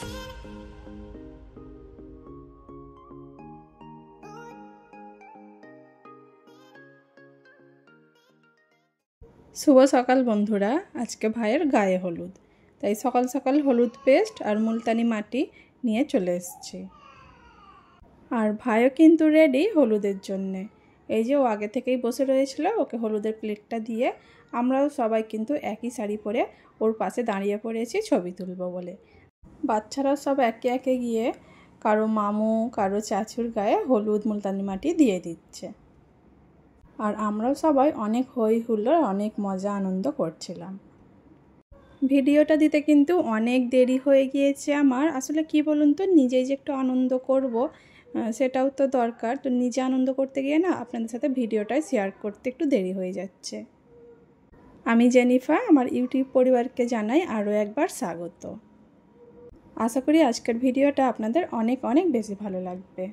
শুভ সকাল বন্ধুরা, আজকে ভাইয়ের গায়ে হলুদ, তাই সকাল সকাল হলুদ পেস্ট আর মুলতানি মাটি নিয়ে চলে এসেছি। আর ভাইও কিন্তু রেডি হলুদের জন্যে। এই যে ও আগে থেকেই বসে রয়েছিল, ওকে হলুদের প্লেটটা দিয়ে আমরাও সবাই কিন্তু একই শাড়ি পরে ওর পাশে দাঁড়িয়ে পড়েছি ছবি তুলব বলে। বাচ্চারাও সব একে একে গিয়ে কারো মামু কারো চাচুর গায়ে হলুদ মুলতানি মাটি দিয়ে দিচ্ছে। আর আমরাও সবাই অনেক হই হুল্লোড় অনেক মজা আনন্দ করছিলাম। ভিডিওটা দিতে কিন্তু অনেক দেরি হয়ে গিয়েছে আমার। আসলে কি বলুন তো, নিজেই যে একটু আনন্দ করব সেটাও তো দরকার। তো নিজে আনন্দ করতে গিয়ে না আপনাদের সাথে ভিডিওটাই শেয়ার করতে একটু দেরি হয়ে যাচ্ছে। আমি জেনিফা, আমার ইউটিউব পরিবারকে জানাই আরও একবার স্বাগত। আশা করি আজকের ভিডিওটা আপনাদের অনেক অনেক বেশি ভালো লাগবে।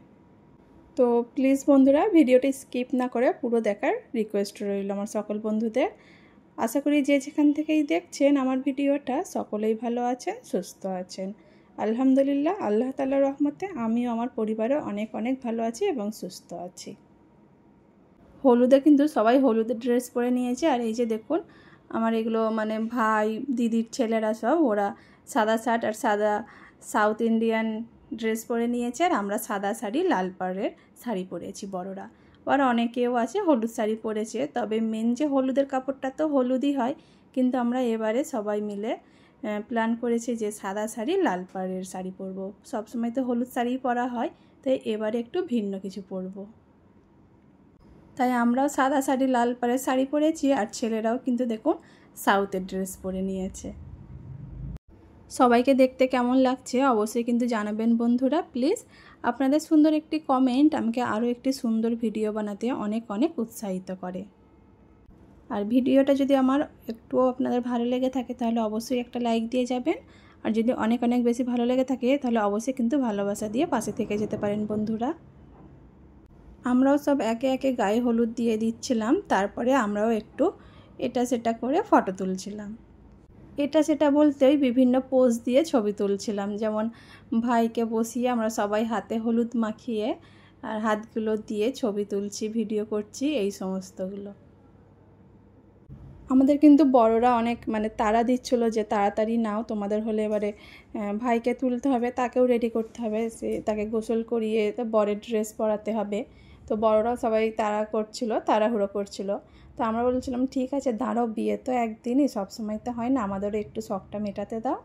তো প্লিজ বন্ধুরা, ভিডিওটি স্কিপ না করে পুরো দেখার রিকোয়েস্ট রইল আমার সকল বন্ধুদের। আশা করি যে যেখান থেকেই দেখছেন আমার ভিডিওটা সকলেই ভালো আছেন, সুস্থ আছেন। আলহামদুলিল্লাহ, আল্লাহ তাআলার রহমতে আমিও আমার পরিবারও অনেক অনেক ভালো আছি এবং সুস্থ আছি। হলুদে কিন্তু সবাই হলুদের ড্রেস পরে নিয়েছে। আর এই যে দেখুন আমার এগুলো মানে ভাই দিদির ছেলেরা সব ওরা সাদা শার্ট আর সাদা সাউথ ইন্ডিয়ান ড্রেস পরে নিয়েছে, আর আমরা সাদা শাড়ি লাল পাড়ের শাড়ি পরেছি বড়রা। আর অনেকেও আছে হলুদ শাড়ি পরেছে, তবে মেন যে হলুদের কাপড়টা তো হলুদই হয়, কিন্তু আমরা এবারে সবাই মিলে প্ল্যান করেছি যে সাদা শাড়ি লাল পাড়ের শাড়ি পরবো। সবসময় তো হলুদ শাড়ি পরা হয়, তাই এবারে একটু ভিন্ন কিছু পরবো। তাই আমরাও সাদা শাড়ি লাল পাড়ের শাড়ি পরেছি, আর ছেলেরাও কিন্তু দেখুন সাউথের ড্রেস পরে নিয়েছে। সবাইকে দেখতে কেমন লাগছে অবশ্যই কিন্তু জানাবেন বন্ধুরা প্লিজ। আপনাদের সুন্দর একটি কমেন্ট আমাকে আরও একটি সুন্দর ভিডিও বানাতে অনেক অনেক উৎসাহিত করে। আর ভিডিওটা যদি আমার একটুও আপনাদের ভালো লেগে থাকে তাহলে অবশ্যই একটা লাইক দিয়ে যাবেন। আর যদি অনেক অনেক বেশি ভালো লেগে থাকে তাহলে অবশ্যই কিন্তু ভালোবাসা দিয়ে পাশে থেকে যেতে পারেন বন্ধুরা। আমরাও সব একে একে গায়ে হলুদ দিয়ে দিচ্ছিলাম, তারপরে আমরাও একটু এটা সেটা করে ফটো তুলছিলাম। এটা সেটা বলতে ওই বিভিন্ন পোজ দিয়ে ছবি তুলছিলাম, যেমন ভাইকে বসিয়ে আমরা সবাই হাতে হলুদ মাখিয়ে আর হাতগুলো দিয়ে ছবি তুলছি, ভিডিও করছি, এই সমস্তগুলো। আমাদের কিন্তু বড়রা অনেক মানে তাড়া দিচ্ছিলো যে তাড়াতাড়ি নাও, তোমাদের হলে এবারে ভাইকে তুলতে হবে, তাকেও রেডি করতে হবে, সে তাকে গোসল করিয়ে তো বরের ড্রেস পরাতে হবে। তো বড়রাও সবাই তাড়াহুড়ো করছিল। তো আমরা বলছিলাম ঠিক আছে দাঁড়াও, বিয়ে তো একদিনই, সবসময় তো হয় না, আমাদেরও একটু শখটা মেটাতে দাও।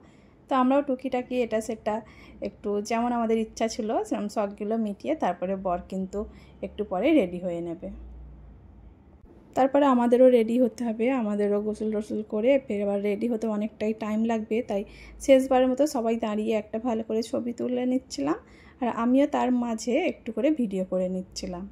তো আমরাও টুকিটাকি এটা সেটা একটু যেমন আমাদের ইচ্ছা ছিল সেরকম শখগুলো মিটিয়ে তারপরে বর কিন্তু একটু পরে রেডি হয়ে নেবে। তারপরে আমাদেরও রেডি হতে হবে, আমাদেরও গোসল টোসল করে ফের আবার রেডি হতে অনেকটাই টাইম লাগবে। তাই শেষবারের মতো সবাই দাঁড়িয়ে একটা ভালো করে ছবি তুলে নিচ্ছিলাম, আর আমিও তার মাঝে একটু করে ভিডিও করে নিচ্ছিলাম।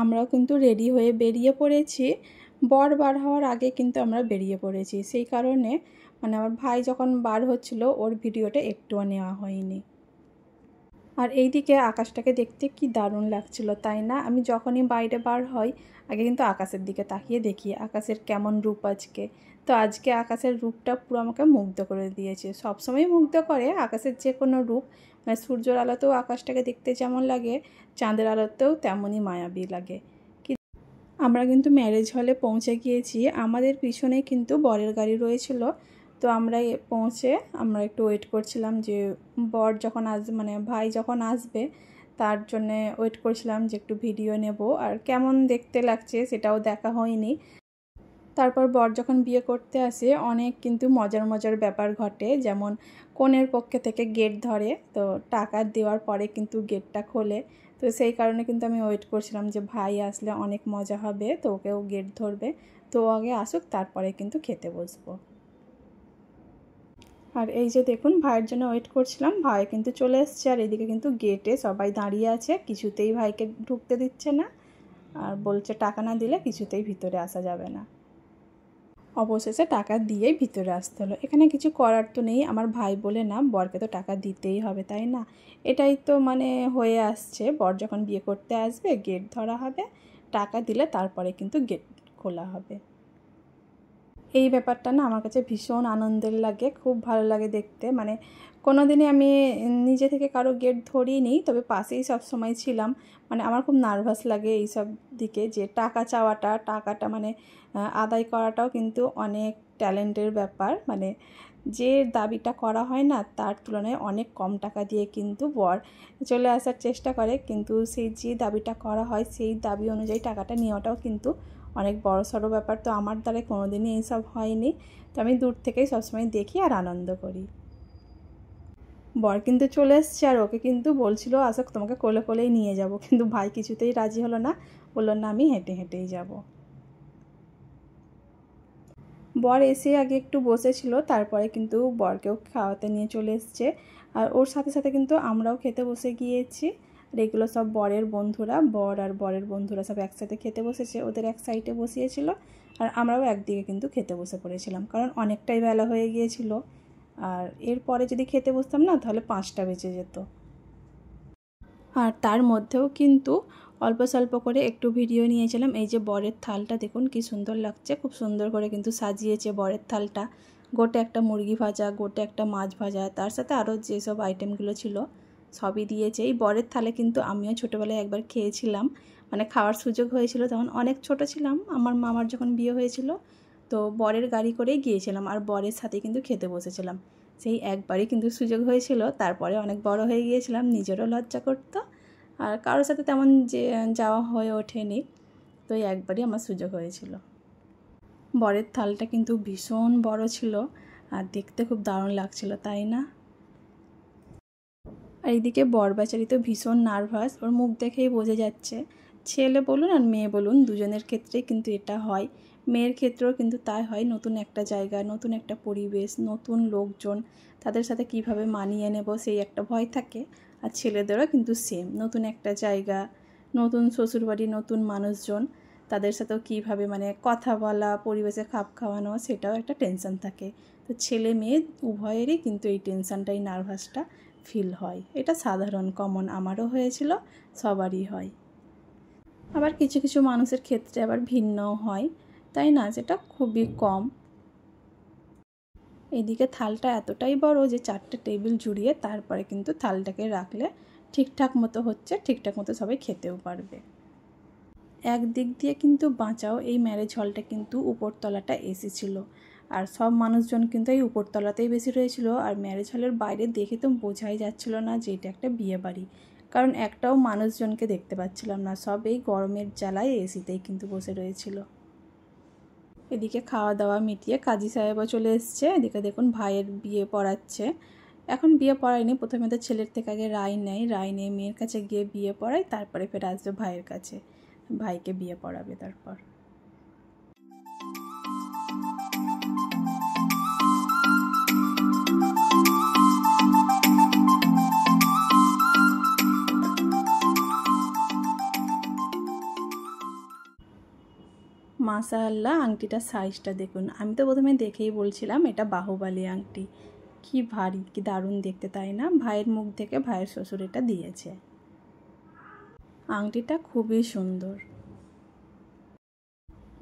আমরাও কিন্তু রেডি হয়ে বেরিয়ে পড়েছি। বর বার হওয়ার আগে কিন্তু আমরা বেরিয়ে পড়েছি, সেই কারণে মানে আমার ভাই যখন বার হচ্ছিল ওর ভিডিওটা একটুও নেওয়া হয়নি। আর এই দিকে আকাশটাকে দেখতে কি দারুণ লাগছিল তাই না? আমি যখনই বাইরে বার হই আগে কিন্তু আকাশের দিকে তাকিয়ে দেখি আকাশের কেমন রূপ আজকে। তো আজকে আকাশের রূপটা পুরো আমাকে মুগ্ধ করে দিয়েছে। সবসময় মুগ্ধ করে আকাশের যে কোনো রূপ, মানে সূর্যের আলোতেও আকাশটাকে দেখতে যেমন লাগে চাঁদের আলোতেও তেমনই মায়াবী লাগে। আমরা কিন্তু ম্যারেজ হলে পৌঁছে গিয়েছি, আমাদের পিছনে কিন্তু বরের গাড়ি রয়েছিল। তো আমরা পৌঁছে আমরা একটু ওয়েট করছিলাম যে বর যখন মানে ভাই যখন আসবে তার জন্যে ওয়েট করছিলাম যে একটু ভিডিও নেব, আর কেমন দেখতে লাগছে সেটাও দেখা হয়নি। তারপর বর যখন বিয়ে করতে আসে অনেক কিন্তু মজার মজার ব্যাপার ঘটে, যেমন কনের পক্ষে থেকে গেট ধরে, তো টাকা দেওয়ার পরে কিন্তু গেটটা খোলে। তো সেই কারণে কিন্তু আমি ওয়েট করছিলাম যে ভাই আসলে অনেক মজা হবে, তো ওকেও গেট ধরবে, তো আগে আসুক তারপরে কিন্তু খেতে বসবো। আর এই যে দেখুন ভাইয়ের জন্য ওয়েট করছিলাম, ভাই কিন্তু চলে এসছে। আর এদিকে কিন্তু গেটে সবাই দাঁড়িয়ে আছে, কিছুতেই ভাইকে ঢুকতে দিচ্ছে না, আর বলছে টাকা না দিলে কিছুতেই ভিতরে আসা যাবে না। অবশেষে টাকা দিয়েই ভিতরে আসতে হলো। এখানে কিছু করার তো নেই, আমার ভাই বলে না, বরকে তো টাকা দিতেই হবে, তাই না? এটাই তো মানে হয়ে আসছে, বর যখন বিয়ে করতে আসবে গেট ধরা হবে, টাকা দিলে তারপরে কিন্তু গেট খোলা হবে। এই ব্যাপারটা না আমার কাছে ভীষণ আনন্দের লাগে, খুব ভালো লাগে দেখতে। মানে কোনো দিনই আমি নিজে থেকে কারো গেট ধরিনি, তবে পাশেই সব সময় ছিলাম। মানে আমার খুব নার্ভাস লাগে এই সব দিকে, যে টাকা চাওয়াটা, টাকাটা মানে আদায় করাটাও কিন্তু অনেক ট্যালেন্টের ব্যাপার। মানে যে দাবিটা করা হয় না, তার তুলনায় অনেক কম টাকা দিয়ে কিন্তু বর চলে আসার চেষ্টা করে, কিন্তু সেই যে দাবিটা করা হয় সেই দাবি অনুযায়ী টাকাটা নেওয়াটাও কিন্তু অনেক বড়সড় ব্যাপার। তো আমার দ্বারা কোনোদিনই এইসব হয়নি, তো আমি দূর থেকেই সবসময় দেখি আর আনন্দ করি। বর কিন্তু চলে এসছে, আর ওকে কিন্তু বলছিল আসো তোমাকে কোলে কোলেই নিয়ে যাব, কিন্তু ভাই কিছুতেই রাজি হলো না, বললো না আমি হেঁটে হেঁটেই যাব। বর এসে আগে একটু বসেছিল, তারপরে কিন্তু বরকেও খাওয়াতে নিয়ে চলে এসছে, আর ওর সাথে সাথে কিন্তু আমরাও খেতে বসে গিয়েছি। আর এগুলো সব বরের বন্ধুরা, বর আর বরের বন্ধুরা সব একসাথে খেতে বসেছে, ওদের এক সাইডে বসিয়েছিল, আর আমরাও একদিকে কিন্তু খেতে বসে পড়েছিলাম, কারণ অনেকটাই বেলা হয়ে গিয়েছিল। আর এরপরে যদি খেতে বসতাম না, তাহলে 5টা বেজে যেত। আর তার মধ্যেও কিন্তু অল্প স্বল্প করে একটু ভিডিও নিয়েছিলাম। এই যে বরের থালটা দেখুন কি সুন্দর লাগছে, খুব সুন্দর করে কিন্তু সাজিয়েছে বরের থালটা। গোটে একটা মুরগি ভাজা, গোটে একটা মাছ ভাজা, তার সাথে আরও যেসব আইটেমগুলো ছিল সবই দিয়েছে। এই বরের থালে কিন্তু আমিও ছোটোবেলায় একবার খেয়েছিলাম, মানে খাওয়ার সুযোগ হয়েছিল, তখন অনেক ছোট ছিলাম, আমার মামার যখন বিয়ে হয়েছিল, তো বরের গাড়ি করেই গিয়েছিলাম, আর বরের সাথে কিন্তু খেতে বসেছিলাম। সেই একবারই কিন্তু সুযোগ হয়েছিল, তারপরে অনেক বড় হয়ে গিয়েছিলাম, নিজেরও লজ্জা করতো, আর কারোর সাথে তেমন যে যাওয়া হয়ে ওঠেনি, তো এই একবারই আমার সুযোগ হয়েছিল। বরের থালটা কিন্তু ভীষণ বড় ছিল, আর দেখতে খুব দারুণ লাগছিল, তাই না? আর এইদিকে বর বেচারি তো ভীষণ নার্ভাস, ওর মুখ দেখেই বোঝা যাচ্ছে। ছেলে বলুন আর মেয়ে বলুন, দুজনের ক্ষেত্রেই কিন্তু এটা হয়। মেয়ের ক্ষেত্রেও কিন্তু তাই হয়, নতুন একটা জায়গা, নতুন একটা পরিবেশ, নতুন লোকজন, তাদের সাথে কিভাবে মানিয়ে নেব সেই একটা ভয় থাকে। আর ছেলেদেরও কিন্তু সেম, নতুন একটা জায়গা, নতুন শ্বশুরবাড়ি, নতুন মানুষজন, তাদের সাথেও কীভাবে মানে কথা বলা, পরিবেশে খাপ খাওয়ানো, সেটাও একটা টেনশন থাকে। তো ছেলে মেয়ে উভয়েরই কিন্তু এই টেনশনটাই, নার্ভাসটা ফিল হয়। এটা সাধারণ, কমন, আমারও হয়েছিল, সবারই হয়। আবার কিছু কিছু মানুষের ক্ষেত্রে আবার ভিন্নও হয়, তাই না, যেটা খুবই কম। এদিকে থালটা এতটাই বড় যে 4টে টেবিল জুড়িয়ে তারপরে কিন্তু থালটাকে রাখলে ঠিকঠাক মতো হচ্ছে, ঠিকঠাক মতো সবাই খেতেও পারবে। একদিক দিয়ে কিন্তু বাঁচাও, এই ম্যারেজ হলটা কিন্তু উপরতলাটা এসি ছিল, আর সব মানুষজন কিন্তু এই উপরতলাতেই বেশি রয়েছিল। আর ম্যারেজ হলের বাইরে দেখে তো বোঝাই যাচ্ছিল না যে এটা একটা বিয়ে বাড়ি, কারণ একটাও মানুষজনকে দেখতে পাচ্ছিলাম না, সব এই গরমের জ্বালায় এসিতেই কিন্তু বসে রয়েছিল। এদিকে খাওয়া দাওয়া মিটিয়ে কাজী সাহেবও চলে এসছে। এদিকে দেখুন ভাইয়ের বিয়ে পড়াচ্ছে, এখন বিয়ে পড়ায়নি, প্রথমে তো ছেলের থেকে আগে রায় নেয়, রায় নিয়ে মেয়ের কাছে গিয়ে বিয়ে পড়ায়, তারপরে ফের আসবে ভাইয়ের কাছে, ভাইকে বিয়ে পড়াবে তারপর। মাশাআল্লাহ, আংটিটার সাইজটা দেখুন, আমি তো প্রথমে দেখেই বলছিলাম এটা বাহুবলী আংটি, কি ভারী, কি দারুণ দেখতে, তাই না? ভাইয়ের মুখ থেকে ভাইয়ের শ্বশুর এটা দিয়েছে। আংটিটা খুবই সুন্দর।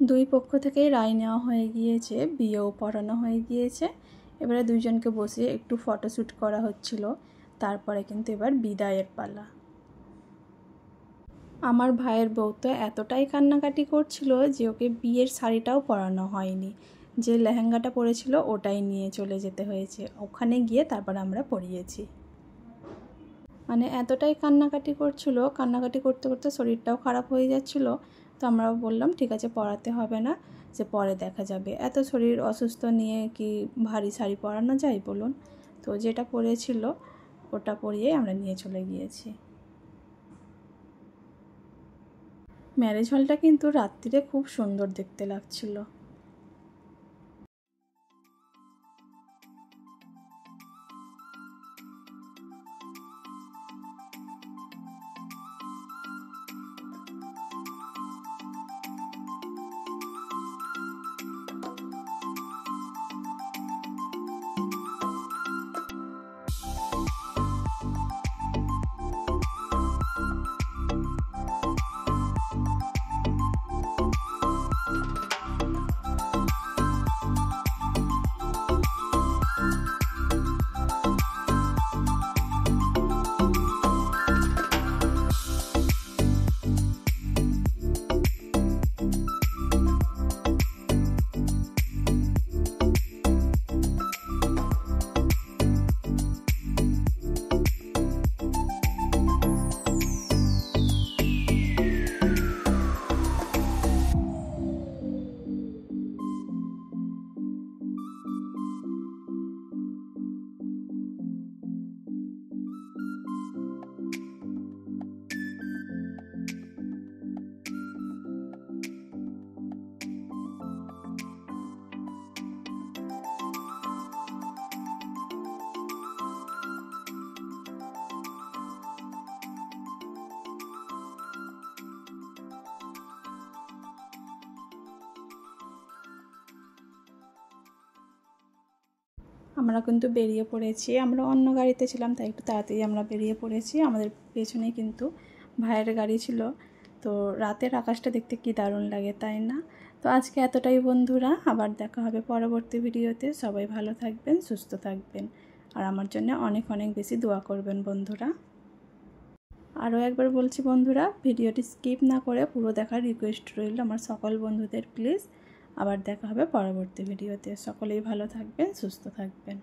দুই পক্ষ থেকেই রায় নেওয়া হয়ে গিয়েছে, বিয়েও পড়ানো হয়ে গিয়েছে, এবারে দুইজনকে বসিয়ে একটু ফটোশ্যুট করা হচ্ছিল, তারপরে কিন্তু এবার বিদায়ের পালা। আমার ভাইয়ের বউ তো এতটাই কান্নাকাটি করছিল যে ওকে বিয়ের শাড়িটাও পরানো হয়নি, যে লেহেঙ্গাটা পরেছিল ওটাই নিয়ে চলে যেতে হয়েছে, ওখানে গিয়ে তারপর আমরা পরিয়েছি। মানে এতটাই কান্নাকাটি করছিল, কান্নাকাটি করতে করতে শরীরটাও খারাপ হয়ে যাচ্ছিল, তো আমরাও বললাম ঠিক আছে পড়াতে হবে না, যে পরে দেখা যাবে। এত শরীর অসুস্থ নিয়ে কি ভারী শাড়ি পরানো যায় বলুন? তো যেটা পরেছিল ওটা পরিয়ে আমরা নিয়ে চলে গিয়েছি। ম্যারেজ হলটা কিন্তু রাত্রিরে খুব সুন্দর দেখতে লাগছিল। আমরা কিন্তু বেরিয়ে পড়েছি। আমরা অন্য গাড়িতে ছিলাম, তাই একটু তাড়াতাড়ি আমরা বেরিয়ে পড়েছি। আমাদের পেছনেই কিন্তু ভাইয়ের গাড়ি ছিল। তো রাতের আকাশটা দেখতে কি দারুণ লাগে, তাই না? তো আজকে এতটাই বন্ধুরা, আবার দেখা হবে পরবর্তী ভিডিওতে। সবাই ভালো থাকবেন, সুস্থ থাকবেন, আর আমার জন্য অনেক অনেক বেশি দোয়া করবেন বন্ধুরা। আরও একবার বলছি বন্ধুরা, ভিডিওটি স্কিপ না করে পুরো দেখার রিকোয়েস্ট রইল আমার সকল বন্ধুদের, প্লিজ। আবার দেখা হবে পরবর্তী ভিডিওতে। সকলেই ভালো থাকবেন, সুস্থ থাকবেন।